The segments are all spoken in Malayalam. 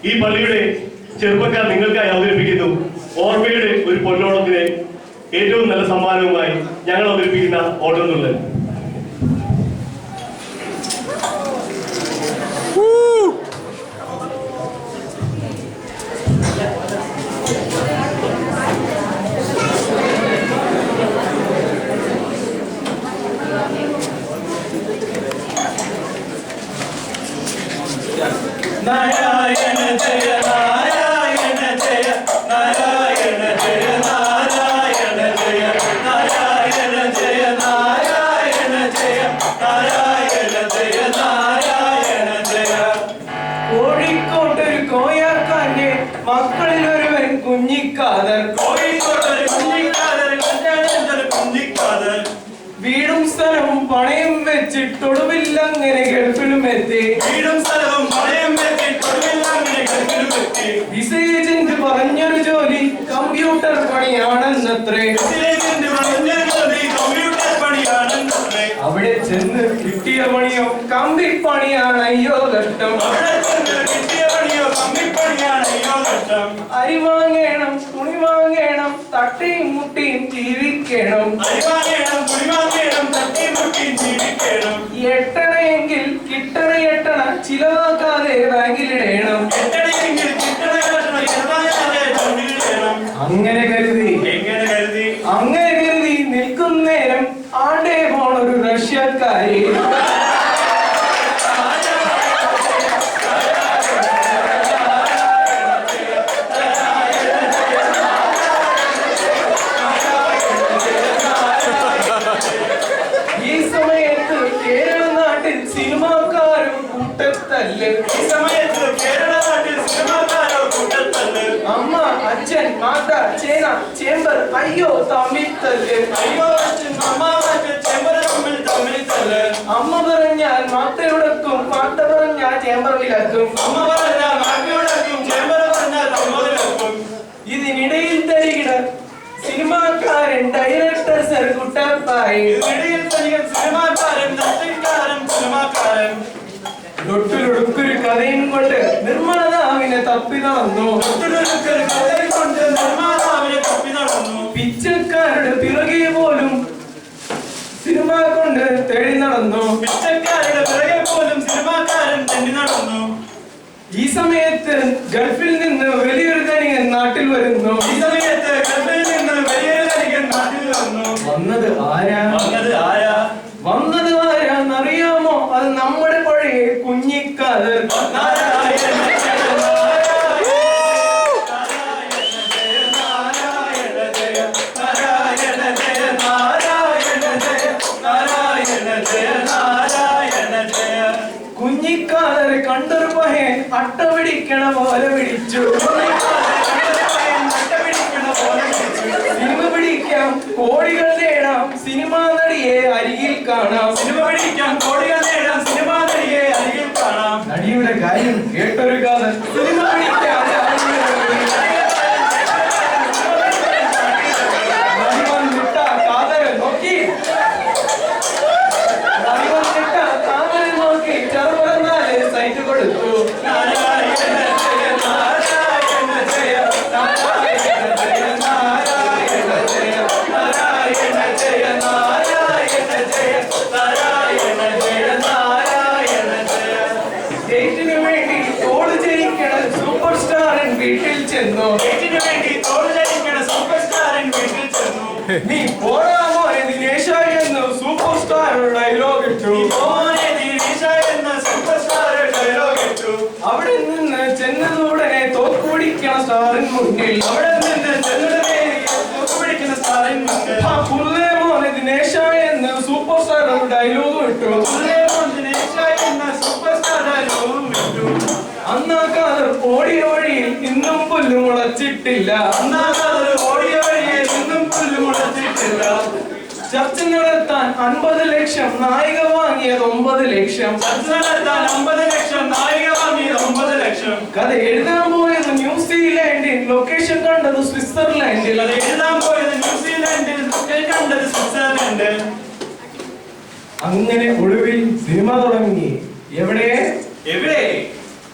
ഈ പള്ളിയുടെ ചെറുപ്പക്കാർ നിങ്ങൾക്കായി അവതരിപ്പിക്കുന്നു ഓർമ്മയുടെ ഒരു പൊന്നോണത്തിന് ഏറ്റവും നല്ല സമ്മാനവുമായി ഞങ്ങൾ അവതരിപ്പിക്കുന്ന ഓട്ടംതുള്ളൽ. നാരായണ ജയ നാരായണ ജയ നാരായണ ജയ നാരായണ ജയ നാരായണ ജയ നാരായണ ജയ നാരായണ ജയ നാരായണ ജയ. കോഴിക്കോട്ടൊരു കോയാക്കാന്റെ മക്കളിലൊരുവൻ കുഞ്ഞിക്കാതർ. കോഴിക്കോട്ടൊരു കുഞ്ഞിക്കാതർ കുഞ്ഞിക്കാതർ. വീടും സ്ഥലവും പണയം വെച്ചിട്ടൊടുവില്ലങ്ങനെ ഗൾഫിലും എത്തി. വീടും സ്ഥലവും പണയം വെച്ചിട്ടൊടുവില്ലങ്ങനെ ഗൾഫിലും എത്തി. വിസ ഏജന്റ് പറഞ്ഞൊരു ജോലി കമ്പ്യൂട്ടർ പണിയാണെന്നത്രേ. അവിടെ ചെന്ന് കിട്ടിയ പണിയോ കമ്പിപ്പണിയാണ് അയ്യോ കഷ്ടം. അരി വാങ്ങണം, തുണി വാങ്ങണം, തട്ടിയും മുട്ടിയും ജീവിക്കണം. എട്ടണയെങ്കിൽ കിട്ടണ എട്ടണ ചിലവാക്കാതെ ബാങ്കിലിടണം. അങ്ങനെ കരുതി നിൽക്കുന്നേരം ആണ്ടേ പോണൊരു റഷ്യക്കാരി. ഈ സമയത്ത് കേരള നാട്ടിൽ സിനിമാക്കാരും കൂട്ടത്തല്ല്. അമ്മ, അച്ഛൻ, മാത, ചേന, ചേമ്പർ, അയ്യോ തമ്മിൽ തല്ല്. അമ്മ പറഞ്ഞാൽ മാത്തയുടക്കും, മാത്ത പറഞ്ഞാൽ ചേമ്പർ വിലക്കും. ഇതിനിടയിൽ തരികിട സിനിമാക്കാരൻ ഡയറക്ടർ സർ കുട്ടപ്പായി. ഒട്ടൊരു കഥയും കൊണ്ട് നിർമ്മാതാവിനെ തപ്പി നടന്നു. പിച്ചക്കാരുടെ പിറകെ പോലും സിനിമ കൊണ്ട് തേടി നടന്നു. ഈ സമയത്ത് ഗൾഫിൽ നിന്ന് വലിയൊരു ധനികൻ നാട്ടിൽ വരുന്നു. വന്നത് ആരാന്നറിയാമോ? അത് നമ്മുടെ പഴയ കുഞ്ഞിക്കാതർ. കുഞ്ഞിക്കാതർ കണ്ടൊരു പഹയൻ അട്ട പിടിക്കണ പോലെ പിടിച്ചു. സിനിമ പിടിക്കാം, കോടികൾ നേടാം, സിനിമാ നടിയെ അരികിൽ കാണാം. നടിയുടെ കാര്യം കേട്ടൊരു കാതർ സിനിമ പിടിക്കാം. നോക്കി ചെറുപറന്നാല് സൈറ്റ് കൊടുത്തു. സൂപ്പർ സ്റ്റാറിൻ വീട്ടിൽ ചെന്നു. നീ പോടാമോ ദിനേശ എന്ന് സൂപ്പർ സ്റ്റാർ ഡയലോഗ് ഇട്ടു. അവിടെ നിന്ന് ചെന്നതുടനെ തോക്ക് പിടിക്കണ സ്റ്റാറിൻ മുന്നിൽ. പുല്ലേ മോനെ ദിനേശ എന്ന് സൂപ്പർ സ്റ്റാർ ഡയലോഗ് ഇട്ടു. അന്നാക്കാതർ ഓടിയ വഴിയിൽ ഇന്നും പുല്ല് മുളച്ചിട്ടില്ല. ചർച്ച നടത്താൻ 50 ലക്ഷം, നായിക വാങ്ങിയത് 9 ലക്ഷം. കഥ എഴുതാൻ പോയത് ന്യൂസിലാൻഡിൽ, ലൊക്കേഷൻ കണ്ടത് സ്വിറ്റ്സർലാൻഡിൽ. അങ്ങനെ ഒടുവിൽ സിനിമ തുടങ്ങി. എവിടെ?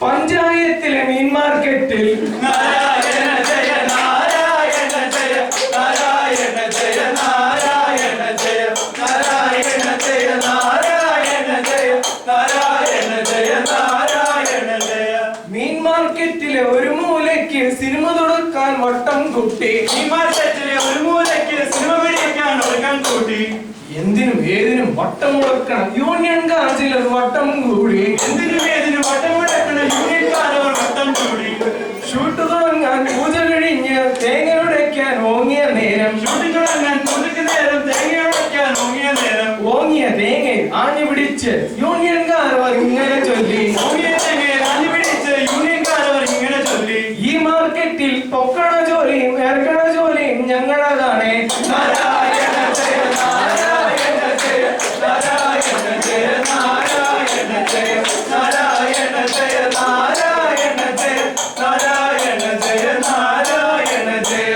പഞ്ചായത്ത് മാർക്കറ്റിലെ മീൻ മാർക്കറ്റിൽ നാരായണ ജയ നാരായണ ജയ നാരായണ ജയ നാരായണ ജയ നാരായണ ജയ നാരായണ ജയ നാരായണ ജയ നാരായണ ജയ. മീൻ മാർക്കറ്റിലെ ഒരു മൂലയ്ക്ക് സിനിമ തുടക്കാൻ വട്ടം കൂട്ടി. ഈ മാർക്കറ്റിലെ ഒരു മൂലയ്ക്ക് സിനിമ പിടിക്കാൻ ഒരുക്കം കൂട്ടി. എന്തിനും ഏതിനും വട്ടം മുടക്കണം യൂണിയൻകാർ ചിലർ വട്ടം കൂടി. എന്തിനും ഏതിനും വട്ടം മുടക്കണ യൂണിയൻകാരവർ വട്ടം കൂടി. ഷൂട്ട് തുടങ്ങാൻ പൂജ കഴിഞ്ഞ് തേങ്ങ ഉടയ്ക്കാൻ ഓങ്ങിയ നേരം. ഷൂട്ടിംഗ് തുടങ്ങാൻ പൂജയ്ക്ക് നേരം തേങ്ങ ഉടയ്ക്കാൻ ഓങ്ങിയ നേരം. ഓങ്ങിയ തേങ്ങ ആഞ്ഞു പിടിച്ച് യൂണിയൻകാർ ഇങ്ങനെ ചൊല്ലി. ഓങ്ങിയ തേങ്ങ ആഞ്ഞു പിടിച്ച് യൂണിയൻകാരവർ ഇങ്ങനെ ചൊല്ലി. ഈ മാർക്കറ്റിൽ പൊക്കണ ജോലിയും ഇറക്കണ ജോലിയും ഞങ്ങളതാണ്. നാരായണ ജയ നാരായണ ജയ നാരായണ ജയ നാരായണ ജയ നാരായണ ജയ നാരായണ ജയ നാരായണ ജയ നാരായണ ജയ.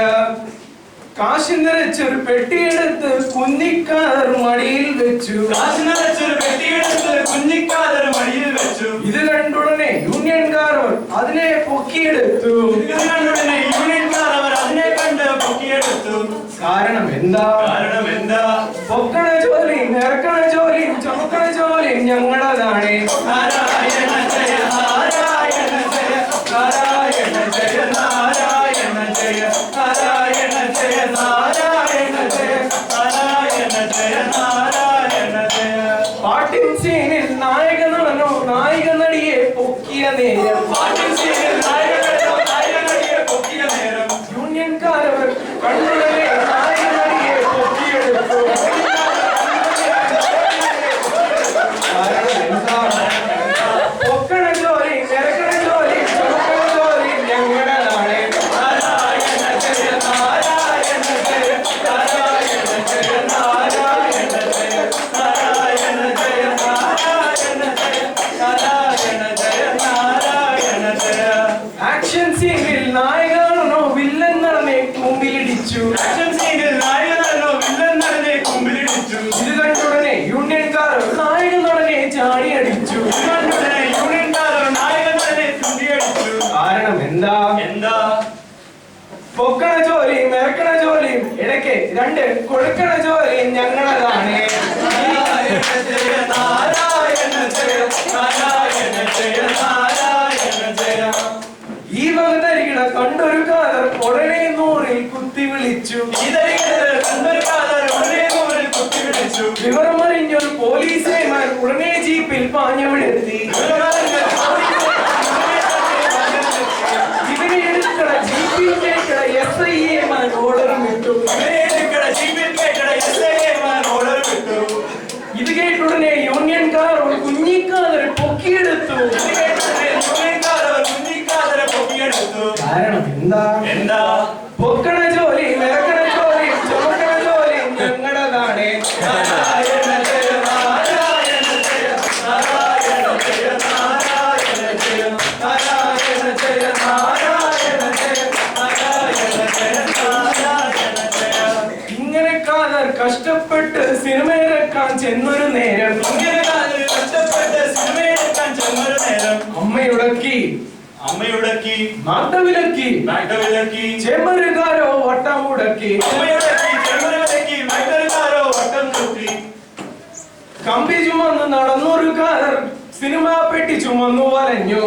കാശി നിറച്ചൊരു പെട്ടിയെടുത്ത് കുഞ്ഞിക്കാർ മടിയിൽ വെച്ചു. കാശ് നിറച്ചൊരു പെട്ടിയെടുത്ത് കുഞ്ഞിക്കാലർ മടിയിൽ വെച്ചു. ഇത് കണ്ടുടനെ യൂണിയൻകാർ അതിനെ പൊക്കിയെടുത്തു. ഇത് കണ്ടുടനെ യൂണിയൻകാർ അവർ അതിനെ കണ്ട് പൊക്കിയെടുത്തു. കാരണം എന്താ? കാരണം എന്താ? പൊക്കണ ജോലിയും ഇറക്കണ ജോലിയും ചുമക്കണ ജോലിയും ഞങ്ങളതാണ്. നാരായണ ജയ നാരായണ ജയ നാരായണ ജയ നാരായണ ജയ നാരായണ ജയ നാരായണ ജയ നാരായണ ജയ നാരായണ ജയ. പാട്ടിൻ സീനിൽ നായക നടനോ നായിക നടിയെ പൊക്കിയ നേരം. പാട്ടിൻ സീനിൽ നായകനോ നായിക നടിയെ പൊക്കിയ നേരം. യൂണിയൻകാരവർ കണ്ടുടനെ നായിക നടിയെ പൊക്കിയെടുത്തു. കാരണം എന്താ? പൊക്കണ ജോലി ഇറക്കണ ജോലി ചുമക്കണ ജോലി ഞങ്ങളതാണ്. നാരായണ ജയ നാരായണ ജയ നാരായണ ജയ നാരായണ ജയ നാരായണ ജയ നാരായണ ജയ നാരായണ ജയ നാരായണ ജയ. ആക്ഷൻ സീനിൽ നായകനോ വില്ലൻ നടനെ മുമ്പിലിടിച്ചു. ആക്ഷൻ സീനിൽ നായകനോ വില്ലൻ നടനെ കുമ്പിലിടിച്ചു. ഇത് കണ്ടുടനെ യൂണിയൻകാർ നായക നടനെ ചാടിയടിച്ചു. ഇത് കണ്ടുടനെ യൂണിയൻകാരർ നായക നടനെ ചുണ്ടിയടിച്ചു. കാരണം എന്താ? എന്താ? പൊക്കണ ജോലിയും ഇറക്കണ ജോലിയും ഇടയ്ക്ക് രണ്ട് കൊടുക്കണ ജോലിയും ഞങ്ങളതാണ്. നാരായണ ജയ നാരായണ ജയ നാരായണ ജയ നാരായണ ജയ. ഈ വകതരികിട കണ്ടൊരു കാലർ ഉടനെ നൂറിൽ കുത്തി വിളിച്ചു. ഇതരികിടയിൽ കണ്ടൊരു കാലർ ഉടനെ നൂറിൽ കുത്തി വിളിച്ചു. വിവരമറിഞ്ഞൊരു പോലീസുമാർ ഉടനെ ജീപ്പിൽ പാഞ്ഞവിടെത്തി. ഇവരെ എടുക്കണ ജീപ്പിൽ കേട്ട SIA-മാർ ഓർഡറും ഇട്ടു. ഇത് കേട്ടുടനെ യൂണിയൻകാർ ഒരു കുഞ്ഞിക്കാലർ പൊക്കിയെടുത്തു. കാരണം എന്താ? എന്താ? പൊക്കണ ജോലി ഇറക്കണ ജോലി ചുമക്കണ ജോലി ഞങ്ങളതാണ്. നാരായണ ജയ നാരായണ ജയ നാരായണ ജയ നാരായണ ജയ നാരായണ ജയ നാരായണ ജയ നാരായണ ജയ നാരായണ ജയ. ഇങ്ങനെ കാലർ കഷ്ടപ്പെട്ട് സിനിമയിറക്കാൻ ചെന്നൊരു നേരം. ഇങ്ങനെ കാലർ കഷ്ടപ്പെട്ട് സിനിമയെടുക്കാൻ ചെന്നൊരു നേരം. അമ്മയുടക്കി അമ്മയുടക്കി നാട്ടവിലക്കി നാട്ടവിലക്കി ചെമ്മരുകാരോ വട്ടം മുടക്കി. അമ്മയുടക്കി ചെമ്മരുവിലക്കി മറ്റൊരുകാരോ വട്ടം കൂട്ടി. കമ്പി ചുമന്ന് നടന്നൊരു കാലർ സിനിമ പെട്ടി ചുമന്നു വലഞ്ഞു.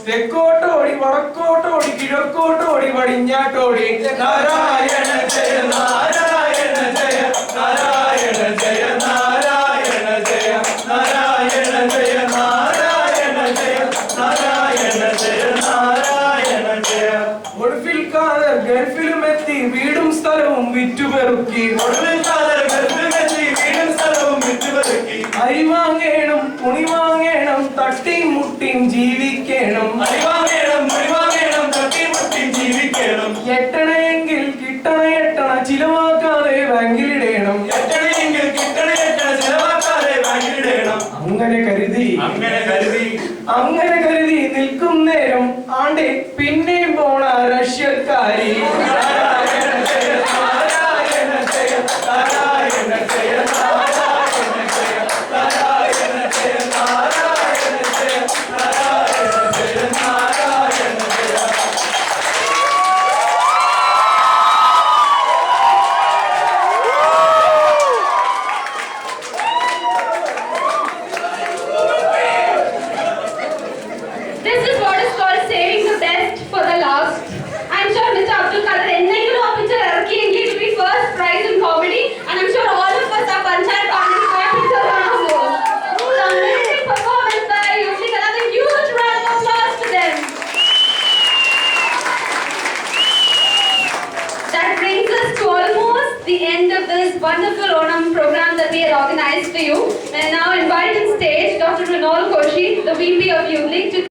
തെക്കോട്ടോടി വടക്കോട്ടോടി കിഴക്കോട്ടോടി പടിഞ്ഞാട്ടോടി. നാരായണ ജയ നാരായണ ജയ നാരായണ ജയ നാരായണ ജയ നാരായണ ജയ നാരായണ ജയ നാരായണ ജയ നാരായണ ജയ. ഒടുവിൽ കാലർ ഗൾഫിലുമെത്തി വീടും സ്ഥലവും വിറ്റുപെറുക്കി. ഒടുവിൽ കാലർ ഗർഭമെത്തി വീടും സ്ഥലവും വിറ്റുപെറുക്കി. അരി വാങ്ങേണം തുണി വാങ്ങേണം തട്ടിയും മുട്ടിയും ജീവിക്കണം. അരി വാങ്ങേണം തുണി വാങ്ങേണം തട്ടിമുട്ടി ജീവിക്കണം. എട്ടണയെങ്കിൽ കിട്ടണ എട്ടണ ചിലവാക്കാതെ ബാങ്കിലിടണം. എട്ടണയെങ്കിൽ കിട്ടണ എട്ടണ ചിലവാക്കാതെ ബാങ്കിലിടണം. അങ്ങനെ കരുതി അങ്ങനെ കരുതി നിൽക്കും നേരം ആണ്ടെ പിന്നെയും പോണ റഷ്യക്കാരി. Narayana Jaya Narayana Jaya Narayana Jaya Narayana Jaya Narayana Jaya Narayana wonderful Onam program that we had organized for you. And now invite on stage Dr. Rinal Koshi, the VP of Youth League, to